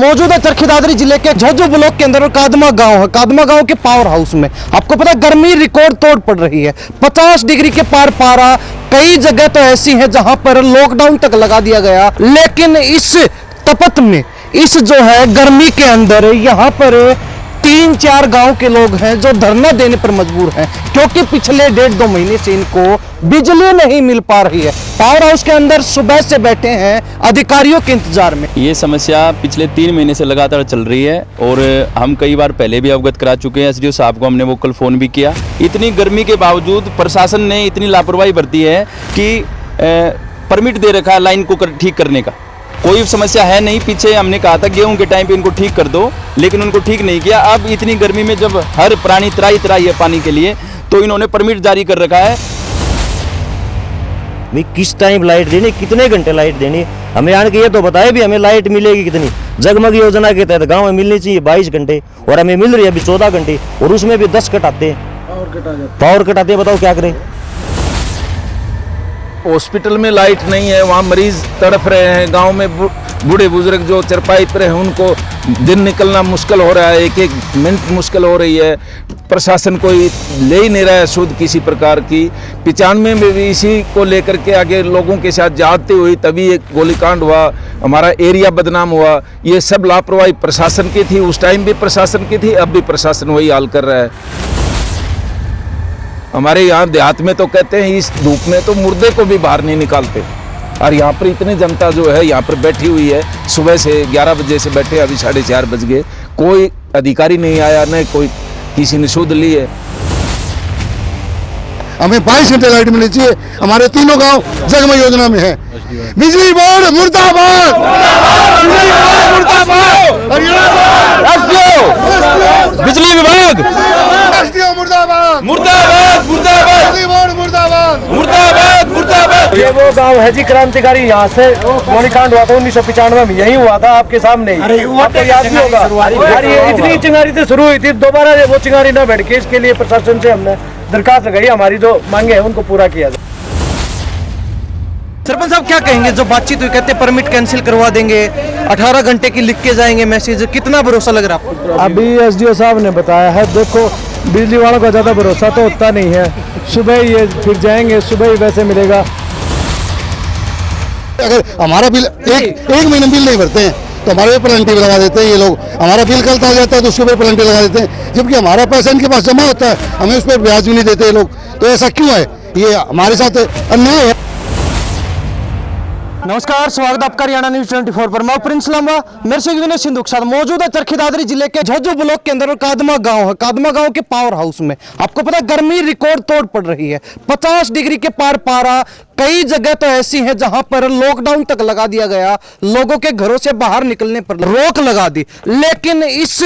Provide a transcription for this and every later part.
मौजूद है चरखी दादरी जिले के झज्जर ब्लॉक के अंदर कादमा गांव है। कादमा गांव के पावर हाउस में आपको पता है गर्मी रिकॉर्ड तोड़ पड़ रही है। 50 डिग्री के पार पारा। कई जगह तो ऐसी है जहां पर लॉकडाउन तक लगा दिया गया, लेकिन इस तपत में, इस जो है गर्मी के अंदर यहाँ पर 3-4 गांव के लोग हैं जो धरना देने पर मजबूर हैं, क्योंकि पिछले 1.5-2 महीने से इनको बिजली नहीं मिल पा रही है। पावर हाउस के अंदर सुबह से बैठे हैं अधिकारियों के इंतजार में। ये समस्या पिछले 3 महीने से लगातार चल रही है और हम कई बार पहले भी अवगत करा चुके हैं। एसडीओ साहब को हमने वो कल फ़ोन भी किया। इतनी गर्मी के बावजूद प्रशासन ने इतनी लापरवाही बरती है कि परमिट दे रखा है लाइन को ठीक करने का। कोई समस्या है नहीं। पीछे हमने कहा था गेहूं के टाइम पे इनको ठीक कर दो, लेकिन उनको ठीक नहीं किया। अब इतनी गर्मी में जब हर प्राणी त्राही है पानी के लिए, तो इन्होंने परमिट जारी कर रखा है। भाई किस टाइम लाइट देनी, कितने घंटे लाइट देनी, हमें आने के ये तो बताए भी हमें लाइट मिलेगी कितनी। जगमग योजना के तहत गांव में मिलनी चाहिए 22 घंटे और हमें मिल रही है अभी 14 घंटे, और उसमें भी 10 कट आते हैं। पावर कट आते हैं, बताओ क्या करें। हॉस्पिटल में लाइट नहीं है, वहाँ मरीज तड़प रहे हैं। गांव में बूढ़े बुजुर्ग जो चरपाई पर हैं उनको दिन निकलना मुश्किल हो रहा है, एक मिनट मुश्किल हो रही है। प्रशासन कोई ले ही नहीं रहा है सूद किसी प्रकार की। 95 में भी इसी को लेकर के आगे लोगों के साथ जाते हुई तभी एक गोलीकांड हुआ, हमारा एरिया बदनाम हुआ। ये सब लापरवाही प्रशासन की थी, उस टाइम भी प्रशासन की थी, अब भी प्रशासन वही हाल कर रहा है। हमारे यहाँ देहात में तो कहते हैं इस धूप में तो मुर्दे को भी बाहर नहीं निकालते, और यहाँ पर इतनी जनता जो है यहाँ पर बैठी हुई है। सुबह से 11 बजे से बैठे, अभी 4:30 बज गए। कोई अधिकारी नहीं आया, न कोई किसी ने सुध ली है। हमें 22 घंटे लाइट मिलनी चाहिए। हमारे तीनों गांव जगमग योजना में है। बिजली बोर्ड मुर्दाबाद, बिजली विभाग मुर्दाबाद, मुर्दाबाद, मुर्दाबाद, बिजली बोर्ड मुर्दाबाद, मुर्दाबाद, मुर्दाबाद। ये वो गांव है जी क्रांतिकारी, यहाँ से गोलीकांड हुआ था 1995 में, यही हुआ था आपके सामने ही। आपको याद भी होगा। और ये इतनी चिंगारी से शुरू हुई थी, दोबारा वो चिंगारी ना बैठ के, इसके लिए प्रशासन से हमने दरखास्त लगाई, हमारी जो मांगे हैं उनको पूरा किया जाए। सरपंच साहब क्या कहेंगे? जो बातचीत हुई, कहते परमिट कैंसिल करवा देंगे, 18 घंटे की लिख के जाएंगे मैसेज, कितना भरोसा लग रहा है आपको? अभी एसडीओ साहब ने बताया है, देखो बिजली वालों का ज़्यादा भरोसा तो होता नहीं है। सुबह ही ये फिर जाएंगे, सुबह ही वैसे मिलेगा। अगर हमारा बिल एक महीना बिल नहीं भरते हैं तो हमारे पे पेनल्टी लगा देते हैं ये लोग। हमारा बिल कल आ जाता है तो उसके ऊपर पेनल्टी लगा देते हैं, जबकि हमारा पैसा इनके पास जमा होता है, हमें उस पर ब्याज भी नहीं देते ये लोग। तो ऐसा क्यों है? ये हमारे साथ अन्याय है। नमस्कार, स्वागत आपका हरियाणा न्यूज 24 पर। मैं प्रिंस लांबा, मेरे से विनय सिंधु के साथ मौजूद है चरखी दादरी जिले के झज्जर ब्लॉक के अंदर कादमा गांव है। कादमा गांव के पावर हाउस में आपको पता है गर्मी रिकॉर्ड तोड़ पड़ रही है। 50 डिग्री के पार पारा। कई जगह तो ऐसी है जहां पर लॉकडाउन तक लगा दिया गया, लोगों के घरों से बाहर निकलने पर रोक लगा दी। लेकिन इस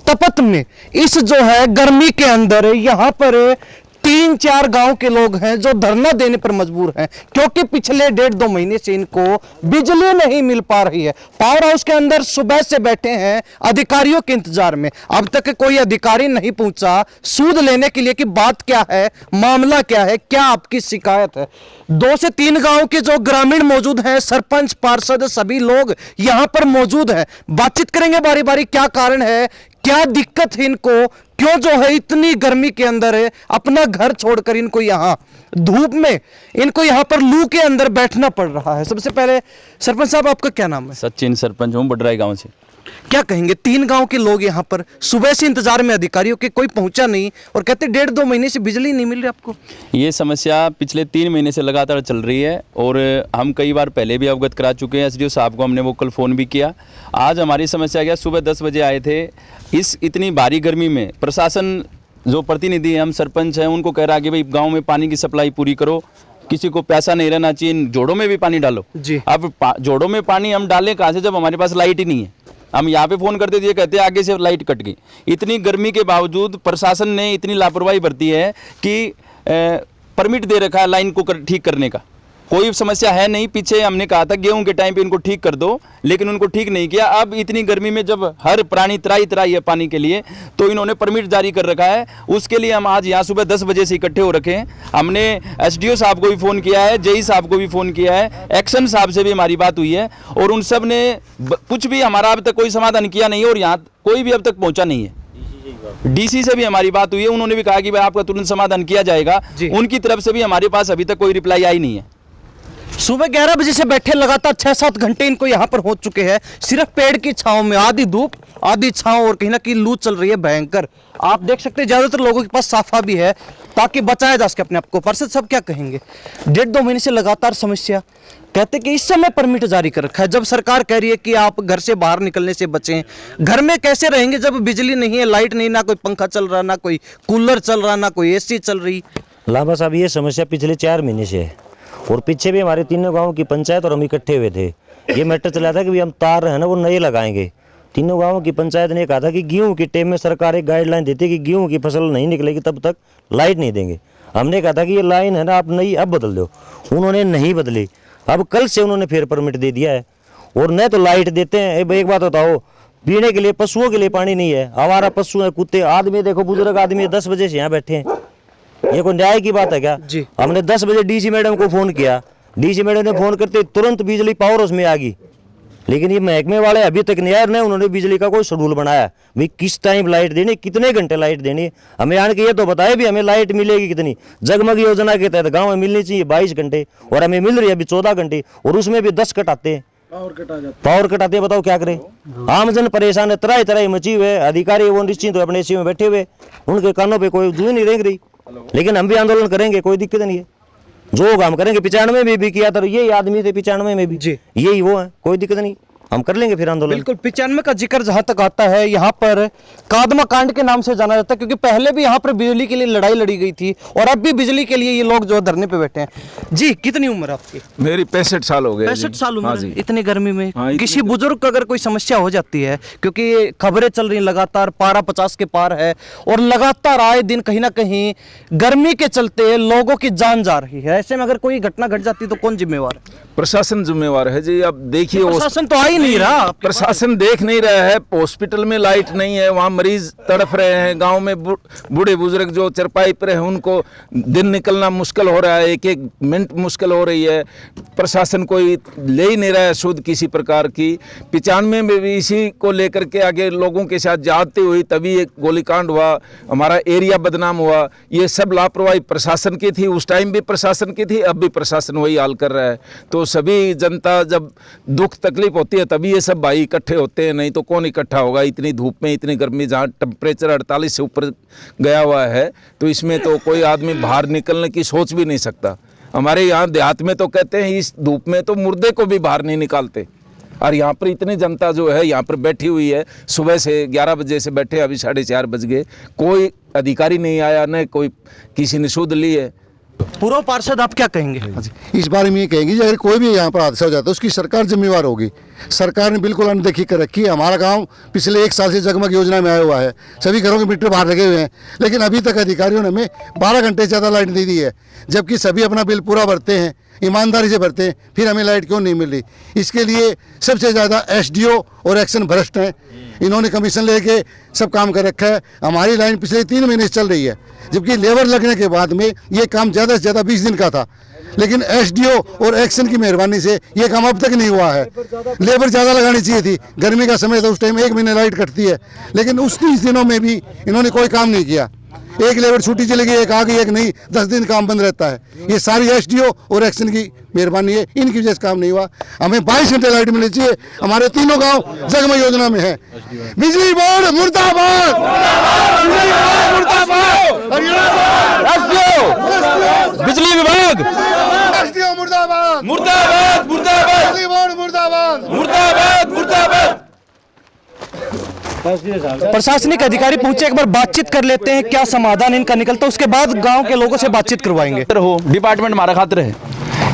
तपत में, इस जो है गर्मी के अंदर यहाँ पर 3-4 गांव के लोग हैं जो धरना देने पर मजबूर हैं, क्योंकि पिछले 1.5-2 महीने से इनको बिजली नहीं मिल पा रही है। पावर हाउस के अंदर सुबह से बैठे हैं अधिकारियों के इंतजार में। अब तक कोई अधिकारी नहीं पहुंचा सूद लेने के लिए कि बात क्या है, मामला क्या है, क्या आपकी शिकायत है। 2 से 3 गांव के जो ग्रामीण मौजूद हैं, सरपंच, पार्षद, सभी लोग यहां पर मौजूद हैं। बातचीत करेंगे बारी बारी, क्या कारण है, क्या दिक्कत है इनको, क्यों जो है इतनी गर्मी के अंदर है अपना घर छोड़कर इनको यहाँ धूप में, इनको यहाँ पर लू के अंदर बैठना पड़ रहा है। सबसे पहले सरपंच साहब, आपका क्या नाम है? सचिन, सरपंच हूँ बडराई गांव से। क्या कहेंगे? 3 गांव के लोग यहाँ पर सुबह से इंतजार में, अधिकारियों के कोई पहुंचा नहीं, और कहते 1.5-2 महीने से बिजली नहीं मिल रही आपको। ये समस्या पिछले 3 महीने से लगातार चल रही है और हम कई बार पहले भी अवगत करा चुके हैं। एसडीओ साहब को हमने वो कल फ़ोन भी किया। आज हमारी समस्या क्या, सुबह 10 बजे आए थे। इस इतनी भारी गर्मी में प्रशासन, जो प्रतिनिधि हैं, हम सरपंच हैं, उनको कह रहा है कि भाई गाँव में पानी की सप्लाई पूरी करो, किसी को पैसा नहीं रहना चाहिए, जोड़ों में भी पानी डालो जी। अब जोड़ों में पानी हम डालें कहाँ से, जब हमारे पास लाइट ही नहीं है। हम यहाँ पे फ़ोन करते थे, कहते हैं आगे से लाइट कट गई। इतनी गर्मी के बावजूद प्रशासन ने इतनी लापरवाही बरती है कि परमिट दे रखा है लाइन को ठीक करने का। कोई समस्या है नहीं। पीछे हमने कहा था गेहूं के टाइम पे इनको ठीक कर दो, लेकिन उनको ठीक नहीं किया। अब इतनी गर्मी में जब हर प्राणी त्राही है पानी के लिए, तो इन्होंने परमिट जारी कर रखा है। उसके लिए हम आज यहाँ सुबह 10 बजे से इकट्ठे हो रखे हैं। हमने एसडीओ साहब को भी फ़ोन किया है, जेई साहब को भी फ़ोन किया है, एक्शन साहब से भी हमारी बात हुई है, और उन सब ने कुछ भी हमारा अब तक कोई समाधान किया नहीं है, और यहाँ कोई भी अब तक पहुँचा नहीं है। डीसी से भी हमारी बात हुई है, उन्होंने भी कहा कि भाई आपका तुरंत समाधान किया जाएगा। उनकी तरफ से भी हमारे पास अभी तक कोई रिप्लाई आई नहीं है। सुबह 11 बजे से बैठे लगातार 6-7 घंटे इनको यहाँ पर हो चुके हैं, सिर्फ पेड़ की छांव में, आधी धूप आधी छांव, और कहीं ना कहीं लू चल रही है भयंकर। आप देख सकते हैं ज्यादातर लोगों के पास साफा भी है ताकि बचाया जा सके अपने आप को। पार्षद सब क्या कहेंगे? 1.5-2 महीने से लगातार समस्या, कहते कि इस समय परमिट जारी कर रखा है, जब सरकार कह रही है कि आप घर से बाहर निकलने से बचें। घर में कैसे रहेंगे जब बिजली नहीं है, लाइट नहीं, ना कोई पंखा चल रहा, ना कोई कूलर चल रहा, ना कोई एसी चल रही। लाभा साहब, ये समस्या पिछले 4 महीने से है, और पीछे भी हमारे तीनों गांव की पंचायत और हम इकट्ठे हुए थे। ये मैटर चला था कि भी हम तार है ना वो नए लगाएंगे। तीनों गांवों की पंचायत ने कहा था कि गेहूं के टाइम में सरकार एक गाइडलाइन देती है कि गेहूं की फसल नहीं निकलेगी तब तक लाइट नहीं देंगे। हमने कहा था कि ये लाइन है ना आप नई अब बदल दो, उन्होंने नहीं बदली। अब कल से उन्होंने फिर परमिट दे दिया है, और न तो लाइट देते हैं। एक बात बताओ, पीने के लिए पशुओं के लिए पानी नहीं है, हमारा पशु है, कुत्ते, आदमी देखो बुजुर्ग आदमी 10 बजे से यहाँ बैठे हैं, ये कोई न्याय की बात है क्या? जी। हमने 10 बजे डीसी मैडम को फोन किया, डीसी मैडम ने फोन करते तुरंत बिजली पावर हाउस में आ गई, लेकिन ये महकमे वाले अभी तक नहीं आए, उन्होंने बिजली का कोई शेड्यूल बनाया भाई किस टाइम लाइट देनी, कितने घंटे लाइट देनी। हमें आने के ये तो बताए भी हमें लाइट मिलेगी कितनी। जगमग योजना के तहत गाँव में मिलनी चाहिए 22 घंटे, और हमें मिल रही है अभी 14 घंटे, और उसमें भी 10 कट आते हैं, पावर कटाते हैं। बताओ क्या करें? आम जन परेशान है, तरह तरह मची हुए, अधिकारी वो निश्चिंत अपने एसी में बैठे हुए, उनके कानों पे कोई जू नहीं रेंग रही। लेकिन हम भी आंदोलन करेंगे, कोई दिक्कत नहीं है, जो काम करेंगे। 95 में भी किया था, यही आदमी थे 95 में भी, यही वो है, कोई दिक्कत नहीं, हम कर लेंगे फिर आंदोलन। बिल्कुल। 95 का जिक्र जहां तक आता है, यहाँ पर कादमा कांड के नाम से जाना जाता है, क्योंकि पहले भी यहाँ पर बिजली के लिए लड़ाई लड़ी गई थी, और अब भी बिजली के लिए ये लोग जो धरने पे बैठे हैं। जी, कितनी उम्र है आपकी? मेरी 65 साल हो गए। 65 साल उम्र हाँ है। जी। इतनी गर्मी में हाँ, किसी बुजुर्ग को अगर कोई समस्या हो जाती है, क्योंकि खबरें चल रही हैं लगातार, पारा 50 के पार है, और लगातार आए दिन कहीं ना कहीं गर्मी के चलते लोगों की जान जा रही है, ऐसे में अगर कोई घटना घट जाती तो कौन जिम्मेवार है? प्रशासन जिम्मेवार है जी। अब देखिए, प्रशासन तो आ ही नहीं रहा, प्रशासन देख नहीं रहा है। हॉस्पिटल में लाइट नहीं है, वहाँ मरीज तड़फ रहे हैं, गांव में बूढ़े बुजुर्ग जो चरपाई पर है उनको दिन निकलना मुश्किल हो रहा है, एक एक मिनट मुश्किल हो रही है। प्रशासन कोई ले ही नहीं रहा है शुद्ध किसी प्रकार की। 95 में भी इसी को लेकर के आगे लोगों के साथ जाते हुई तभी एक गोलीकांड हुआ, हमारा एरिया बदनाम हुआ। ये सब लापरवाही प्रशासन की थी, उस टाइम भी प्रशासन की थी, अब भी प्रशासन वही हाल कर रहा है। तो सभी जनता जब दुख तकलीफ होती है तभी ये सब भाई इकट्ठे होते हैं, नहीं तो कौन इकट्ठा होगा इतनी धूप में, इतनी गर्मी, जहाँ टेम्परेचर 48 से ऊपर गया हुआ है। तो इसमें तो कोई आदमी बाहर निकलने की सोच भी नहीं सकता। हमारे यहाँ देहात में तो कहते हैं इस धूप में तो मुर्दे को भी बाहर नहीं निकालते, और यहाँ पर इतनी जनता जो है यहाँ पर बैठी हुई है, सुबह से 11 बजे से बैठे, अभी 4:30 बज गए, कोई अधिकारी नहीं आया, न कोई किसी ने सुध ली है। पूर्व पार्षद आप क्या कहेंगे? इस बारे में ये कहेंगे कि अगर कोई भी यहाँ पर हादसा हो जाता है उसकी सरकार जिम्मेवार होगी। सरकार ने बिल्कुल अनदेखी कर रखी है। हमारा गांव पिछले 1 साल से जगमग योजना में आया हुआ है, सभी घरों के मीटर बाहर लगे हुए हैं, लेकिन अभी तक अधिकारियों ने हमें 12 घंटे से ज़्यादा लाइट नहीं दी है, जबकि सभी अपना बिल पूरा भरते हैं, ईमानदारी से भरते हैं, फिर हमें लाइट क्यों नहीं मिल रही? इसके लिए सबसे ज़्यादा एसडीओ और एक्शन भ्रष्ट हैं। इन्होंने कमीशन लेके सब काम कर रखा है। हमारी लाइन पिछले 3 महीने से चल रही है, जबकि लेबर लगने के बाद में ये काम ज़्यादा से ज़्यादा 20 दिन का था, लेकिन एसडीओ और एक्शन की मेहरबानी से ये काम अब तक नहीं हुआ है। लेबर ज़्यादा लगानी चाहिए थी, गर्मी का समय था, उस टाइम 1 महीने लाइट कटती है, लेकिन उस 30 दिनों में भी इन्होंने कोई काम नहीं किया। एक लेबर छुट्टी चली गई, एक आ गई, एक नहीं, 10 दिन काम बंद रहता है। ये सारी एसडीओ और एक्शन की मेहरबानी है, इनकी वजह से काम नहीं हुआ। हमें 22 घंटे लाइट मिलनी चाहिए। हमारे तीनों गांव जगमग योजना में है। बिजली बोर्ड मुर्दाबाद, बिजली विभाग एसडीओ मुर्दाबाद, मुर्दाबाद, मुर्दाबाद, बिजली बोर्ड मुर्दाबाद, मुर्दाबाद, मुर्दाबाद। प्रशासनिक अधिकारी पहुंचे, एक बार बातचीत कर लेते हैं, क्या समाधान इनका निकलता है, उसके बाद गांव के लोगों से बातचीत करवाएंगे। हो डिपार्टमेंट हमारा खातिर है,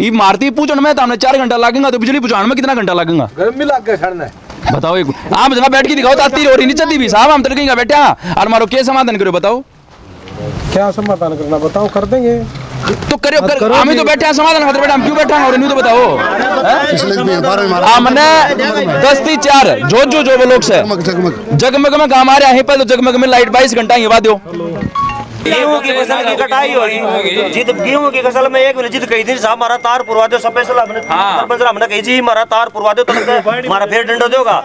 ये मारती पूछने में तो हमने 4 घंटा लगेगा, तो बिजली पहुंचाने में कितना घंटा लगेगा? गर्मी लग गया खड़ना है। बताओ, एक आप जरा बैठ के दिखाओ, ताती हो रही नीचे दी भी साहब, हम तड़केगा बेटा और मारो क्या समाधान करो, बताओ क्या समाधान करना बताओ, कर देंगे। तो करो हम तो बैठे हैं समाधान खातिर बैठे, हम क्यों बैठे हैं और नहीं तो बताओ। हमने 10-4 जो वो लोग से जगमग में काम आ रहे हैं, पहले तो जगमग में लाइट 22 घंटा ही बाद दो। गेहूं की फसल की कटाई होगी, जित गेहूं की फसल में एक मिनट जित कही थी साहब हमारा तार पुरवा दो, स्पेशल हमने कही जी हमारा तार पुरवा दो, तो हमारा फिर डंडो देगा,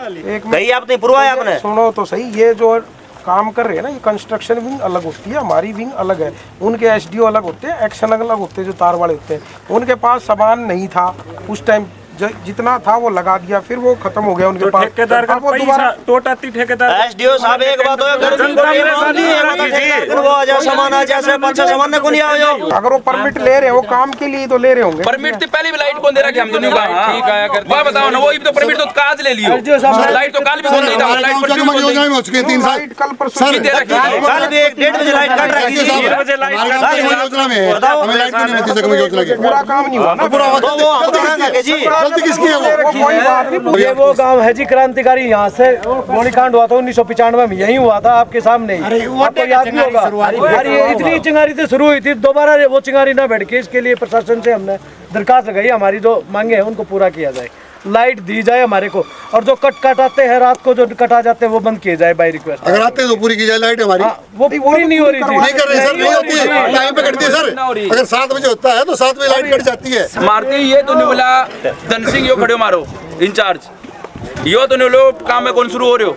कही आपने पुरवाया आपने। सुनो तो सही, ये जो काम कर रहे हैं ना, ये कंस्ट्रक्शन विंग अलग होती है, हमारी विंग अलग है, उनके एसडीओ अलग होते हैं, एक्शन अलग होते हैं, जो तार वाले होते हैं, उनके पास सामान नहीं था उस टाइम, जितना था वो लगा दिया, फिर वो खत्म हो गया उनके पास। ठेकेदार का पैसा टोटाती ठेकेदार एसडीओ साहब एक बात हो, सामान आ जैसे 5-6 सामान को नहीं आयो, अगर वो परमिट ले रहे हैं, वो काम के लिए तो ले रहे होंगे। परमिट तो पहले भी लाइट कौन दे रहा है, हम तो नहीं कहा, बताओ ना, वो तो परमिट तो काज ले लियो, लाइट तो कल भी कौन नहीं था, लाइट पर जगमग योजना में हो चुके 3 साल, कल परसों कल भी 1-1:30 बजे लाइट कट रही थी, 1 बजे लाइट योजना में हमें लाइट क्यों नहीं मिलती जगमग योजना की? पूरा काम नहीं हुआ ना, गलती किसकी है? कोई बात नहीं। ये वो गांव है जी क्रांतिकारी, यहाँ से गोलीकांड हुआ था 1995 में, यही हुआ था आपके सामने, आपको याद भी होगा। और ये इतनी चिंगारी से शुरू हुई थी, दोबारा वो चिंगारी ना बैठ के, इसके लिए प्रशासन से हमने दरखास्त लगाई, हमारी जो मांगे हैं उनको पूरा किया जाए, लाइट दी जाए हमारे को, और जो कटाते हैं रात को, जो कटा जाते हैं वो बंद किए जाए बाय रिक्वेस्ट। अगर आते हैं तो पूरी की जाए लाइट हमारी। वो पूरी नहीं हो रही थी, नहीं कर रहे सर, नहीं होती है, टाइम पे कटती है सर। अगर 7 बजे होता है तो 7 बजे लाइट कट जाती है। मारते ये तो नहीं बोला धन सिंह यो खड़े मारो इंचार्ज, यो तो नहीं लो काम में कौन शुरू हो रहे हो,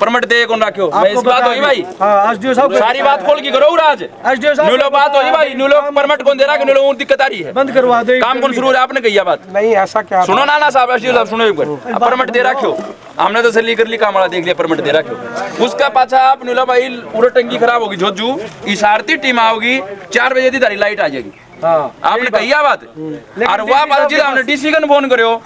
परमिट दे कौन रखियो, मैं इस बात होई भाई, हाँ एसडीओ साहब सारी बात खोल की करो राज, एसडीओ साहब नुलो बात होई भाई, नुलो परमिट कौन दे रहा है, नुलो दिक्कत आ रही है, बंद करवा दो, काम कौन शुरू हो रहा है, आपने कही बात नहीं, ऐसा क्या सुनो ना साहब, एसडीओ साहब सुनो एक बार, परमिट दे रखियो, हमने तो सली कर ली, काम वाला देख लिया, परमिट दे रखियो, उसका पाछा आप नुला भाई पूरा टंकी खराब होगी, जोजू इशारती टीम आओगी 4 बजे दी तारी लाइट आ जाएगी, आपने कही बात, और वह बात जिद हमने डीसी को फोन करो,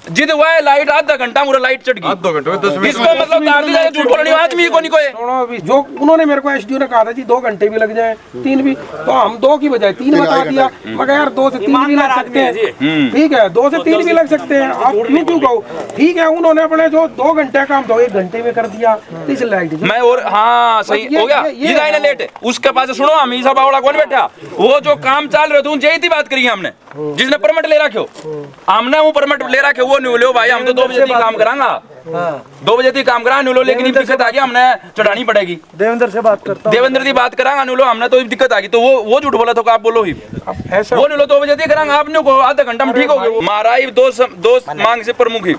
जिद वह लाइट आधा घंटा पूरा लाइट चढ़ गई, इसको मतलब झूठ बोलने आदमी को नहीं कोई। सुनो अभी जो उन्होंने मेरे को एसडीओ ने कहा था जी 2 घंटे भी लग जाए, 3 भी, तो हम 2 की बजाय 3 बता दिया, मगर यार 2 से 3 भी लग सकते हैं, ठीक है 2 से 3 भी लग सकते हैं, आप क्यों कहो, ठीक है उन्होंने अपने जो 2 घंटे काम 1 घंटे में कर दिया, इस लाइट मैं और हाँ सही हो गया, ये लेट है उसके पास सुनो, हम ईसा बावड़ा कौन बैठा, वो जो काम चल रहे थे यही बात करी हमने, जिसने परमिट ले रखे हो, हमने वो परमिट ले रखे वो नहीं लो भाई, हम तो 2 बजे तक काम करांगा, 2 बजे तक काम करा नुलो, लेकिन दिक्कत आ गई, हमने चढ़ानी पड़ेगी, देवेंद्र से बात करता हूं, देवेंद्र की बात करांगा नुलो, हमने तो दिक्कत आ गई, तो वो झूठ बोला तो आप बोलो ही, वो नुलो 2 बजे तक करांगा, आपने को आधा घंटा में ठीक हो गया। हमारा ही दो मांग से प्रमुख ही,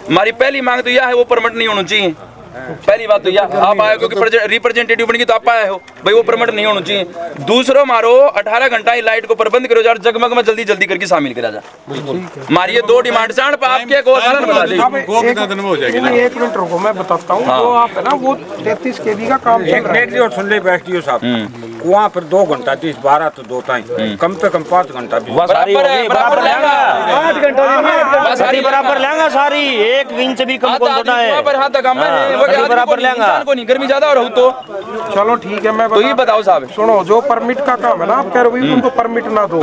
हमारी पहली मांग तो यह है वो परमिट नहीं होना चाहिए, पहली बात तो यह आप आए क्योंकि रिप्रेजेंटेटिव बन गई तो आप आए हो भाई, वो परमिट नहीं होना चाहिए। दूसरा मारो 18 घंटा ही लाइट को प्रबंध करो यार, जगमग में जल्दी जल्दी करके शामिल करा जा, मारिए 2 डिमांड चाण पर आपके को सारा बता दे। 1 मिनट रुको मैं बताता हूँ, वो आप है ना वो 33 केवी का काम चल रहा है, और सुन ले बैठियो साहब, वहाँ पर 2 घंटा 30 12 तो 2 टाइम, कम से कम 5 घंटा भी बराबर लेंगा, 8 घंटा सारी बराबर लेंगा, सारी 1 इंच भी कम कौन होता है, बराबर लेंगा, गर्मी ज्यादा हो रही तो चलो ठीक है, मैं तो ये बताओ साहब, सुनो जो परमिट का काम है ना, आप कह रहे हो उनको परमिट ना दो,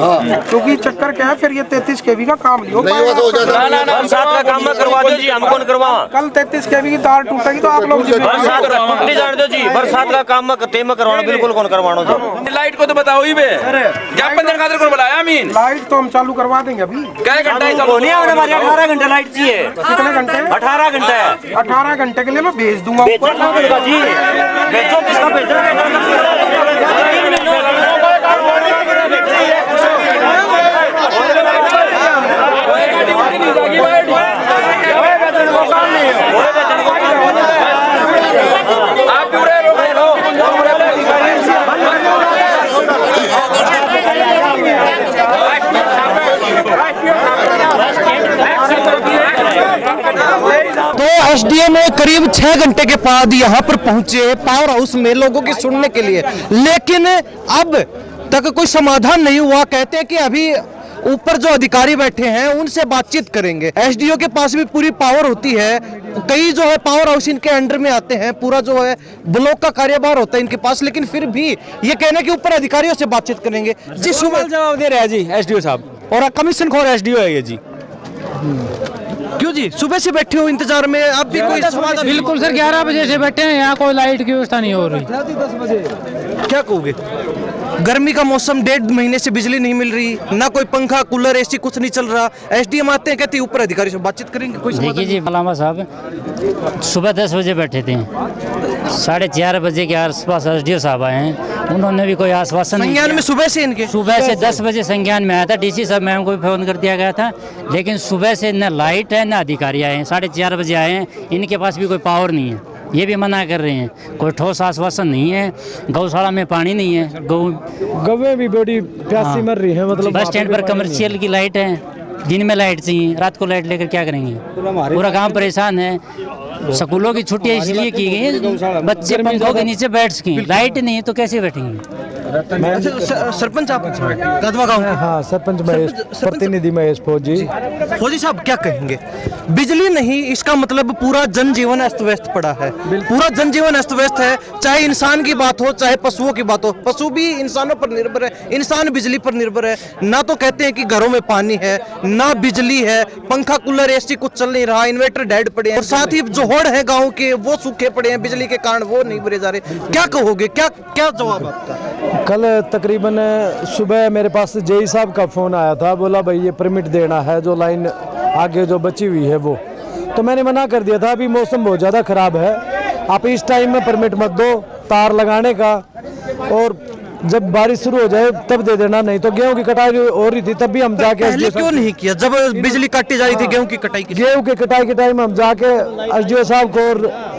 क्योंकि चक्कर क्या है, फिर ये 33 केवी का काम लियो, बरसात का काम में करवा दो जी, हम कौन करवावा, कल 33 केवी की तार टूटेगी तो आप लोग बरसात का पक्की जान दो जी, बरसात का काम में कते में करवाना, बिल्कुल कौन करवाना जी, लाइट को तो बताओ ही बे, ज्ञापन देने खातिर कौन बुलाया अमीन, लाइट तो हम चालू करवा देंगे अभी, क्या घंटा ही चालू नहीं होने वाली, 18 घंटे लाइट चाहिए, कितने घंटे, 18 घंटे है, 18 घंटे के लिए मैं भेज दूंगा जी, बेचो किसका तो एसडीएम करीब 6 घंटे के बाद यहाँ पर पहुंचे पावर हाउस में लोगों की सुनने के लिए, लेकिन अब तक कोई समाधान नहीं हुआ। कहते हैं कि अभी ऊपर जो अधिकारी बैठे हैं उनसे बातचीत करेंगे। एसडीओ के पास भी पूरी पावर होती है, कई जो है पावर हाउस इनके अंडर में आते हैं, पूरा जो है ब्लॉक का कार्यभार होता है इनके पास, लेकिन फिर भी ये कहना कि ऊपर अधिकारियों से बातचीत करेंगे। जी सुबह जवाब दे रहे हैं जी एसडीओ साहब, और कमीशन खोर एसडीओ है ये जी। क्यों जी, सुबह से बैठे हो इंतजार में, आप भी कोई समाधान? बिल्कुल सर, 11 बजे से बैठे हैं यहाँ, कोई लाइट की व्यवस्था नहीं हो रही। क्या कहोगे? गर्मी का मौसम, 1.5 महीने से बिजली नहीं मिल रही, ना कोई पंखा कूलर एसी कुछ नहीं चल रहा। एसडीएम आते हैं, कहते हैं ऊपर अधिकारी से बातचीत करेंगे, कोई देखिए जी, मलामा साहब सुबह 10 बजे बैठे थे, 4:30 बजे के आसपास एसडीओ साहब आए हैं, उन्होंने भी कोई आश्वासन नहीं संज्ञान दिया। में सुबह से इनके सुबह से 10 बजे संज्ञान में आया था, डीसी साहब मैम को भी फोन कर दिया गया था, लेकिन सुबह से न लाइट है न अधिकारी आए हैं। 4:30 बजे आए हैं, इनके पास भी कोई पावर नहीं है, ये भी मना कर रहे हैं, कोई ठोस आश्वासन नहीं है। गौशाला में पानी नहीं है, गौवें भी बड़ी प्यासी मर रही है, मतलब बस स्टैंड पर कमर्शियल की लाइट है, दिन में लाइट चाहिए, रात को लाइट लेकर क्या करेंगे? पूरा गांव परेशान है। स्कूलों की छुट्टियां इसलिए की गई है, बच्चे पंखों के नीचे बैठ सकें, लाइट नहीं है तो कैसे बैठेंगे? अच्छा, सरपंच आप कदवा गाँव के? हाँ, सरपंच महेश, प्रतिनिधि महेश फौजी। फौजी साहब क्या कहेंगे? बिजली नहीं, इसका मतलब पूरा जनजीवन अस्त व्यस्त पड़ा है, पूरा जनजीवन अस्त व्यस्त है। चाहे इंसान की बात हो, चाहे पशुओं की बात हो, पशु भी इंसानों पर निर्भर है, इंसान बिजली पर निर्भर है। ना तो कहते हैं कि घरों में पानी है, ना बिजली है, पंखा कूलर एसी कुछ चल नहीं रहा, इन्वर्टर डेड पड़े हैं, और साथ ही जो होड़ है गाँव के वो सूखे पड़े हैं, बिजली के कारण वो नहीं भरे जा रहे। क्या कहोगे, क्या क्या जवाब आपका? कल तकरीबन सुबह मेरे पास जेई साहब का फ़ोन आया था, बोला भाई ये परमिट देना है, जो लाइन आगे जो बची हुई है वो, तो मैंने मना कर दिया था, अभी मौसम बहुत ज़्यादा ख़राब है, आप इस टाइम में परमिट मत दो तार लगाने का, और जब बारिश शुरू हो जाए तब दे देना, नहीं तो गेहूं की कटाई हो रही थी तब भी हम जाके पहले क्यों नहीं किया जब बिजली काटी जा रही थी? गेहूं की कटाई की, गेहूं की कटाई के टाइम हम जाके एसडीओ साहब को और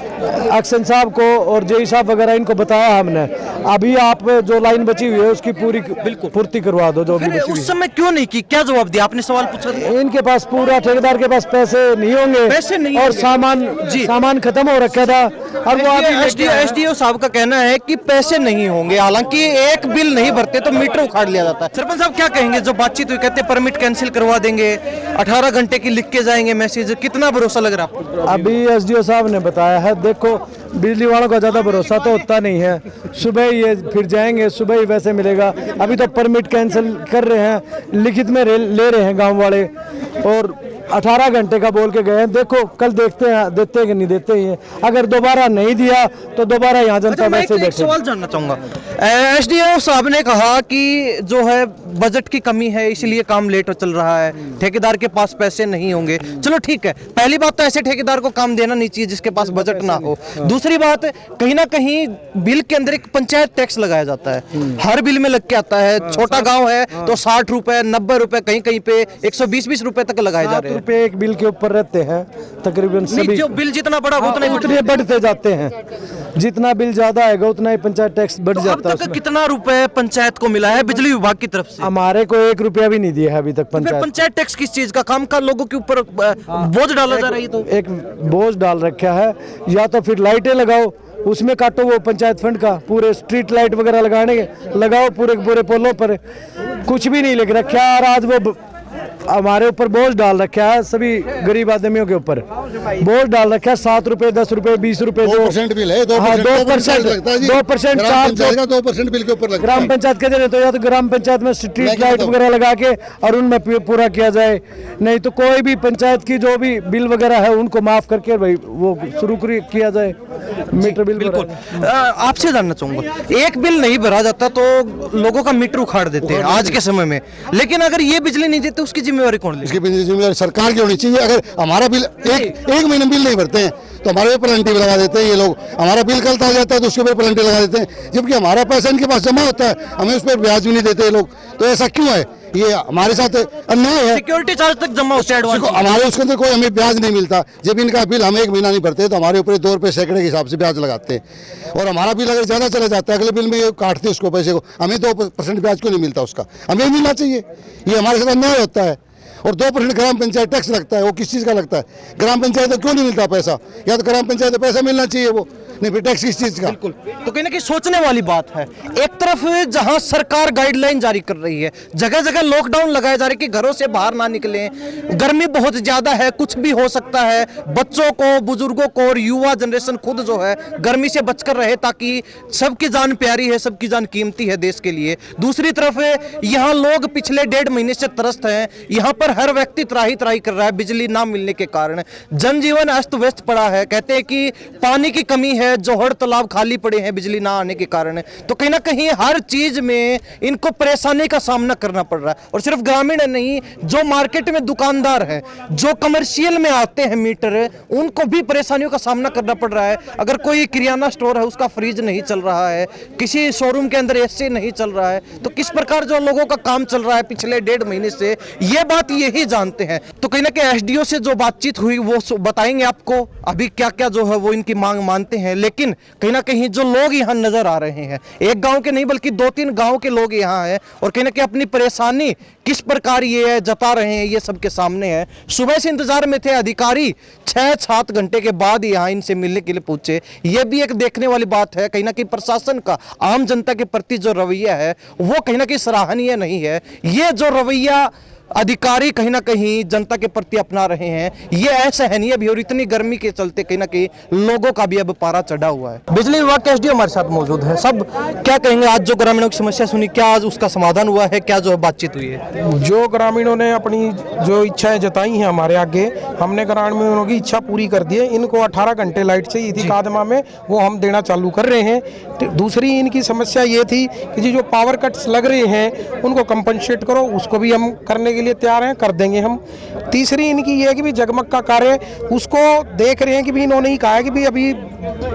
एक्शन साहब को और जेई साहब वगैरह इनको बताया हमने, अभी आप जो लाइन बची हुई है उसकी पूरी बिल्कुल पूर्ति करवा दो जो भी फिर बची हुई उस समय क्यों नहीं की? क्या जवाब दिया आपने? सवाल पूछा है। इनके पास पूरा, ठेकेदार के पास पैसे नहीं होंगे, पैसे नहीं और होंगे। सामान खत्म हो रखा था, और वो एसडीओ साहब का कहना है कि पैसे नहीं होंगे, हालांकि एक बिल नहीं भरते तो मीटर उखाड़ लिया जाता है। सरपंच साहब क्या कहेंगे? जो बातचीत हुई, कहते परमिट कैंसिल करवा देंगे, 18 घंटे की लिख के जाएंगे मैसेज, कितना भरोसा लग रहा है आपको? अभी एसडीओ साहब ने बताया है, देखो बिजली वालों का ज़्यादा भरोसा तो होता नहीं है, सुबह ये फिर जाएंगे, सुबह ही वैसे मिलेगा। अभी तो परमिट कैंसिल कर रहे हैं, लिखित में ले रहे हैं गांव वाले, और 18 घंटे का बोल के गए हैं, देखो कल देखते हैं देते हैं कि नहीं देते ही हैं। अगर दोबारा नहीं दिया तो दोबारा यहाँ जनता वैसे एक सवाल जानना चाहूंगा। एसडीओ साहब ने कहा कि जो है बजट की कमी है, इसलिए काम लेट चल रहा है, ठेकेदार के पास पैसे नहीं होंगे। चलो ठीक है, पहली बात तो ऐसे ठेकेदार को काम देना नहीं चाहिए जिसके पास बजट ना हो। दूसरी बात, कहीं ना कहीं बिल के अंदर एक पंचायत टैक्स लगाया जाता है, हर बिल में लग के आता है। छोटा गाँव है तो 60 रुपए, 90 रुपए, कहीं कहीं पे 120-20 रुपए तक लगाए जा रहे हैं। रुपए एक बिल के ऊपर रहते हैं तकरीबन सभी। जो बिल जितना बड़ा उतना ही उतने बढ़ते जाते हैं, जितना बिल ज्यादा आएगा उतना ही पंचायत टैक्स बढ़ जाता है। अब तक कितना रुपए पंचायत को मिला है बिजली विभाग की तरफ से? हमारे को 1 रुपया भी नहीं दिया है अभी तक पंचायत। पंचायत टैक्स किस चीज का? काम का लोगों के ऊपर बोझ डाला जा रहा है। तो एक बोझ डाल रखा है, या तो फिर लाइटें लगाओ, उसमें काटो वो पंचायत फंड का, पूरे स्ट्रीट लाइट वगैरह लगाओ पूरे पोलों पर, कुछ भी नहीं लिख रखा है। और आज वो हमारे ऊपर बोझ डाल रखा है, सभी गरीब आदमियों के ऊपर बोझ डाल रखा है। 7 रुपए, 10 रुपए, 20 रुपए, 2% बिल है, 2% 2% चार्ज 2% बिल के ऊपर लगता है। ग्राम पंचायत के देने तो या तो ग्राम पंचायत में स्ट्रीट लाइट वगैरह लगा के और उनमें पूरा किया जाए, नहीं तो कोई भी पंचायत की जो भी बिल वगैरह है उनको माफ करके भाई वो शुरू किया जाए मीटर बिल। बिल्कुल, आपसे जानना चाहूंगा, एक बिल नहीं भरा जाता तो लोगों का मीटर उखाड़ देते हैं आज के समय में, लेकिन अगर ये बिजली नहीं देते उसकी जिम्मेवारी कौन ले? इसकी जिम्मेवारी सरकार की होनी चाहिए। अगर हमारा बिल एक महीने बिल नहीं भरते हैं तो हमारे पे पेनल्टी लगा देते हैं ये लोग। हमारा बिल कल आ जाता है तो उसके ऊपर पेनल्टी लगा देते हैं, जबकि हमारा पैसा इनके पास जमा होता है, हमें उस पर ब्याज भी नहीं देते ये लोग। तो ऐसा क्यों है? ये हमारे साथ अन्याय है। सिक्योरिटी चार्ज तक जमा होता है एडवांस, हमारे उसके अंदर कोई हमें ब्याज नहीं मिलता। जब इनका बिल हम 1 महीना नहीं भरते तो हमारे ऊपर 2 रुपये सैकड़े के हिसाब से ब्याज लगाते हैं, और हमारा बिल अगर ज़्यादा चला जाता है अगले बिल में ये काटते उसको पैसे को, हमें 2% ब्याज क्यों नहीं मिलता उसका? हमें मिलना चाहिए। ये हमारे साथ अन्याय होता है। और 2% ग्राम पंचायत टैक्स लगता है, वो किस चीज़ का लगता है? ग्राम पंचायत को क्यों नहीं मिलता पैसा? या तो ग्राम पंचायत को पैसा मिलना चाहिए, वो नहीं फिर टैक्स किस चीज़ का? बिल्कुल, तो कहीं ना कहीं सोचने वाली बात है। एक तरफ जहां सरकार गाइडलाइन जारी कर रही है, जगह जगह लॉकडाउन लगाया जा रहा है कि घरों से बाहर ना निकलें, गर्मी बहुत ज्यादा है, कुछ भी हो सकता है, बच्चों को, बुजुर्गों को और युवा जनरेशन खुद जो है गर्मी से बचकर रहे, ताकि सबकी जान प्यारी है, सबकी जान कीमती है देश के लिए। दूसरी तरफ यहाँ लोग पिछले 1.5 महीने से त्रस्त हैं, यहाँ पर हर व्यक्ति त्राही त्राही कर रहा है बिजली ना मिलने के कारण, जनजीवन अस्त व्यस्त पड़ा है। कहते हैं कि पानी की कमी है, जोहड़ तालाब खाली पड़े हैं बिजली ना आने के कारण। तो कहीं ना कहीं हर चीज में इनको परेशानी का सामना करना पड़ रहा है। और सिर्फ ग्रामीण नहीं, जो मार्केट में दुकानदार है, जो कमर्शियल में आते हैं मीटर, उनको भी परेशानियों का सामना करना पड़ रहा है। अगर कोई किराना स्टोर है उसका फ्रिज नहीं चल रहा है, किसी शोरूम के अंदर एसी नहीं चल रहा है, तो किस प्रकार जो लोगों का काम चल रहा है पिछले 1.5 महीने से, ये बात यही जानते हैं। तो कहीं ना कहीं एसडीओ से जो बातचीत हुई वो बताएंगे आपको अभी क्या क्या जो है वो इनकी मांग मानते हैं। लेकिन कहीं ना कहीं जो लोग यहाँ नजर आ रहे हैं, एक गांव के नहीं बल्कि 2-3 गांव के लोग यहाँ हैं, और कहीं ना कहीं अपनी परेशानी किस प्रकार ये जता रहे हैं ये सबके सामने है। सुबह से इंतजार में थे अधिकारी, 6-7 घंटे के बाद यहाँ इनसे मिलने के लिए पहुंचे। ये भी एक देखने वाली बात है। कहीं ना कहीं प्रशासन का आम जनता के प्रति जो रवैया है वो कहीं ना कहीं सराहनीय नहीं है। ये जो रवैया अधिकारी कहीं ना कहीं जनता के प्रति अपना रहे हैं, ये असहनीय भी, और इतनी गर्मी के चलते कहीं ना कहीं लोगों का भी अब पारा चढ़ा हुआ है। बिजली विभाग के एसडीओ हमारे साथ मौजूद है। सब क्या कहेंगे, आज जो ग्रामीणों की समस्या सुनी, क्या आज उसका समाधान हुआ है, क्या जो है बातचीत हुई है? जो ग्रामीणों ने अपनी जो इच्छाएं जताई हैं हमारे आगे, हमने ग्रामीणों की इच्छा पूरी कर दी है। इनको 18 घंटे लाइट चाहिए थी कादमा में, वो हम देना चालू कर रहे हैं। दूसरी इनकी समस्या ये थी कि जो पावर कट्स लग रहे हैं उनको कंपनसेट करो, उसको भी हम करने के लिए तैयार हैं, कर देंगे हम। तीसरी इनकी ये है कि भी जगमग का कार्य, उसको देख रहे हैं कि भी इन्होंने ही कहा है कि भी अभी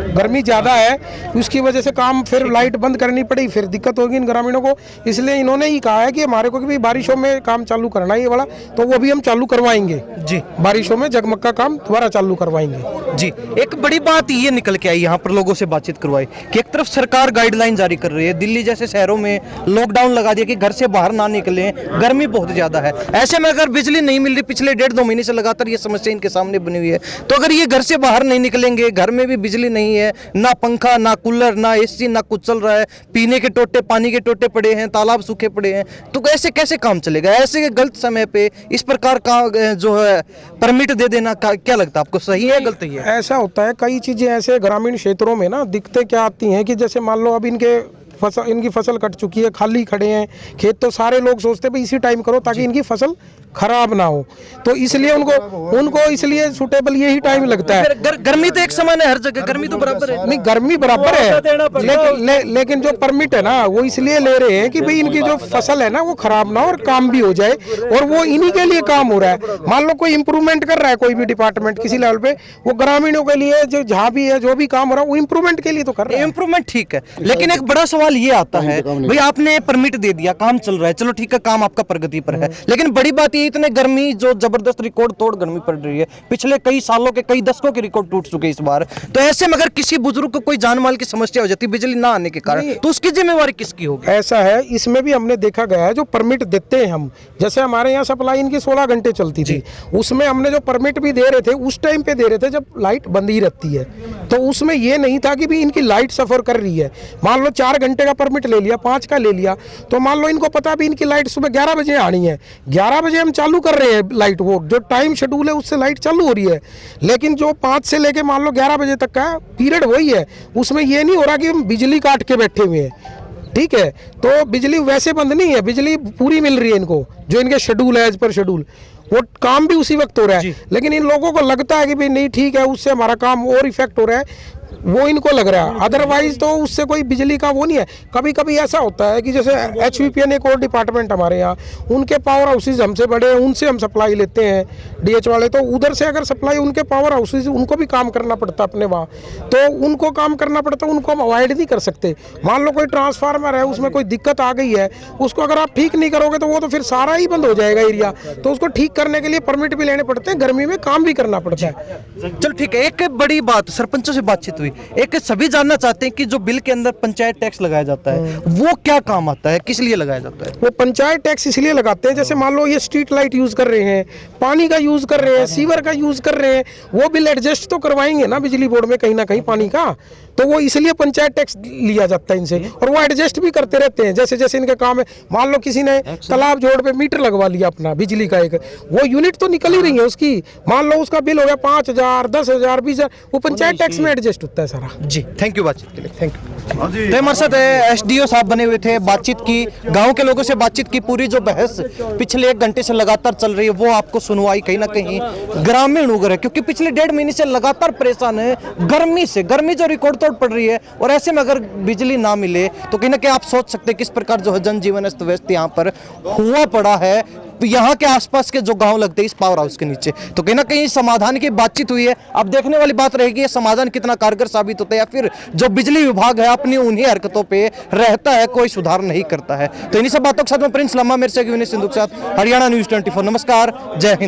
गर्मी ज़्यादा है, उसकी वजह से काम फिर लाइट बंद करनी पड़ी, फिर दिक्कत होगी इन ग्रामीणों को। इसलिए इन्होंने ही कहा है कि हमारे को कि भी बारिशों में काम चालू करना है ये वाला, तो वो भी हम चालू करवाएंगे जी। बारिशों में जगमग का काम दोबारा चालू करवाएंगे जी। एक बड़ी बात ये निकल के आई, यहाँ पर लोगों से बातचीत करवाई कि एक तरफ सरकार गाइडलाइन जारी कर रही है, दिल्ली जैसे शहरों में लॉकडाउन लगा दिया कि घर से बाहर ना निकलें, गर्मी बहुत ज्यादा है। ऐसे में अगर बिजली नहीं मिल रही, पिछले 1.5-2 महीने से लगातार ये समस्या इनके सामने बनी हुई है, तो अगर ये घर से बाहर नहीं निकलेंगे, घर में भी बिजली नहीं है, ना पंखा, ना कूलर, ना एसी, ना कुछ चल रहा है, पीने के टोटे, पानी के टोटे पड़े हैं, तालाब सूखे पड़े हैं, तो ऐसे कैसे काम चलेगा? ऐसे गलत समय पे इस प्रकार का जो है परमिट दे देना, क्या लगता है आपको, सही है गलत है? ऐसा होता है, कई चीज़ें ऐसे ग्रामीण क्षेत्रों में ना दिक्कतें क्या आती हैं कि जैसे मान लो अब इनकी फसल कट चुकी है, खाली खड़े हैं खेत, तो सारे लोग सोचते हैं भाई इसी टाइम करो ताकि इनकी फसल खराब ना हो, तो इसलिए उनको इसलिए सुटेबल यही टाइम लगता है। गर्मी तो एक समान है हर जगह, गर्मी तो बराबर है। नहीं, गर्मी बराबर है, लेकिन जो परमिट है ना वो इसलिए ले रहे हैं कि भाई इनकी जो फसल है ना वो खराब ना हो और काम भी हो जाए, और वो इन्हीं के लिए काम हो रहा है। मान लो कोई इंप्रूवमेंट कर रहा है कोई भी डिपार्टमेंट किसी लेवल पे, वो ग्रामीणों के लिए जो जहाँ भी है जो भी काम हो रहा है वो इंप्रूवमेंट के लिए तो कर रहा है। इंप्रूवमेंट ठीक है, लेकिन एक बड़ा सवाल ये आता है, भाई आपने परमिट दे दिया, काम चल रहा है, चलो ठीक है, काम आपका प्रगति पर है, लेकिन बड़ी बात ये इतने गर्मी जो जबरदस्त रिकॉर्ड तोड़ गर्मी पड़ रही है, पिछले कई सालों के कई दशकों के रिकॉर्ड टूट चुके इस बार, तो ऐसे में अगर किसी बुजुर्ग को कोई जान माल की समस्या हो जाती बिजली ना आने के कारण, तो उसकी जिम्मेवारी किसकी होगी? ऐसा है, इसमें भी हमने देखा गया है जो परमिट देते हैं हम, जैसे हमारे यहाँ सप्लाई इनकी 16 घंटे चलती थी, उसमें हमने जो परमिट भी दे रहे थे उस टाइम पे दे रहे थे जब लाइट बंद ही रहती है, तो उसमें ये नहीं था कि भी इनकी लाइट सफर कर रही है। मान लो 4 घंटे का परमिट ले लिया, 5 का ले लिया, तो मान लो इनको पता भी इनकी लाइट सुबह 11 बजे आनी है, 11 बजे हम चालू कर रहे हैं लाइट, वो जो टाइम शेड्यूल है उससे लाइट चालू हो रही है, लेकिन जो 5 से लेके मान लो 11 बजे तक का पीरियड वही है, उसमें ये नहीं हो रहा कि हम बिजली काट के बैठे हुए हैं। ठीक है, तो बिजली वैसे बंद नहीं है, बिजली पूरी मिल रही है इनको, जो इनके शेड्यूल है एज पर शेड्यूल, वो काम भी उसी वक्त हो रहा है, लेकिन इन लोगों को लगता है कि भाई नहीं ठीक है, उससे हमारा काम और इफेक्ट हो रहा है, वो इनको लग रहा है, अदरवाइज तो उससे कोई बिजली का वो नहीं है। कभी कभी ऐसा होता है कि जैसे HVPN एक और डिपार्टमेंट हमारे यहाँ, उनके पावर हाउसेज हमसे बड़े हैं, उनसे हम सप्लाई लेते हैं DH वाले, तो उधर से अगर सप्लाई उनके पावर हाउसेज, उनको भी काम करना पड़ता अपने वहाँ, तो उनको काम करना पड़ता, उनको हम अवॉइड नहीं कर सकते। मान लो कोई ट्रांसफार्मर है उसमें कोई दिक्कत आ गई है, उसको अगर आप ठीक नहीं करोगे तो वो तो फिर सारा ही बंद हो जाएगा एरिया, तो उसको ठीक करने के लिए परमिट भी लेने पड़ते हैं, गर्मी में काम भी करना पड़ता है। चलो ठीक है, एक बड़ी बात सरपंचों से बातचीत बातचीत हुई। एक सभी जानना चाहते हैं कि जो बिल के अंदर पंचायत टैक्स लगाया जाता है वो क्या काम आता है, किस लिए लगाया जाता है? वो पंचायत टैक्स इसलिए लगाते हैं, जैसे मान लो ये स्ट्रीट लाइट यूज कर रहे हैं, पानी का यूज कर रहे हैं, सीवर का यूज कर रहे हैं, वो बिल एडजस्ट तो करवाएंगे ना बिजली बोर्ड में कहीं ना कहीं पानी का, तो वो इसलिए पंचायत टैक्स लिया जाता है इनसे, और वो एडजस्ट भी करते रहते हैं जैसे जैसे इनके काम है। मान लो किसी ने तालाब जोड़ पे मीटर लगवा लिया अपना बिजली का, एक वो यूनिट तो निकल ही रही है उसकी, मान लो उसका बिल हो गया 5,000, 10,000, 20,000, वो पंचायत टैक्स में एडजस्ट होता है सारा। जी थैंक यू बातचीत के लिए। Thank you. तो हमारे साथ एसडीओ साहब बने हुए थे, बातचीत की, गांव के लोगों से बातचीत की। पूरी जो बहस पिछले 1 घंटे से लगातार चल रही है वो आपको सुनवाई कहीं ना कहीं ग्रामीण उग्र है, क्योंकि पिछले 1.5 महीने से लगातार परेशान है गर्मी से। गर्मी जो रिकॉर्ड तोड़ पड़ रही है, और ऐसे में अगर बिजली ना मिले तो कहीं ना कहीं आप सोच सकते हैं किस प्रकार जो है जनजीवन अस्त व्यस्त यहाँ पर हुआ पड़ा है। यहाँ के आसपास के जो गांव लगते हैं इस पावर हाउस के नीचे, तो कहीं ना कहीं समाधान की बातचीत हुई है। अब देखने वाली बात रहेगी ये समाधान कितना कारगर साबित होता है, या फिर जो बिजली विभाग है अपनी उन्हीं हरकतों पे रहता है, कोई सुधार नहीं करता है। तो इन्हीं सब बातों के साथ में प्रिंस लम्मा, मेरे से विनय सिंधु के साथ, हरियाणा न्यूज़ 24। नमस्कार, जय हिंद।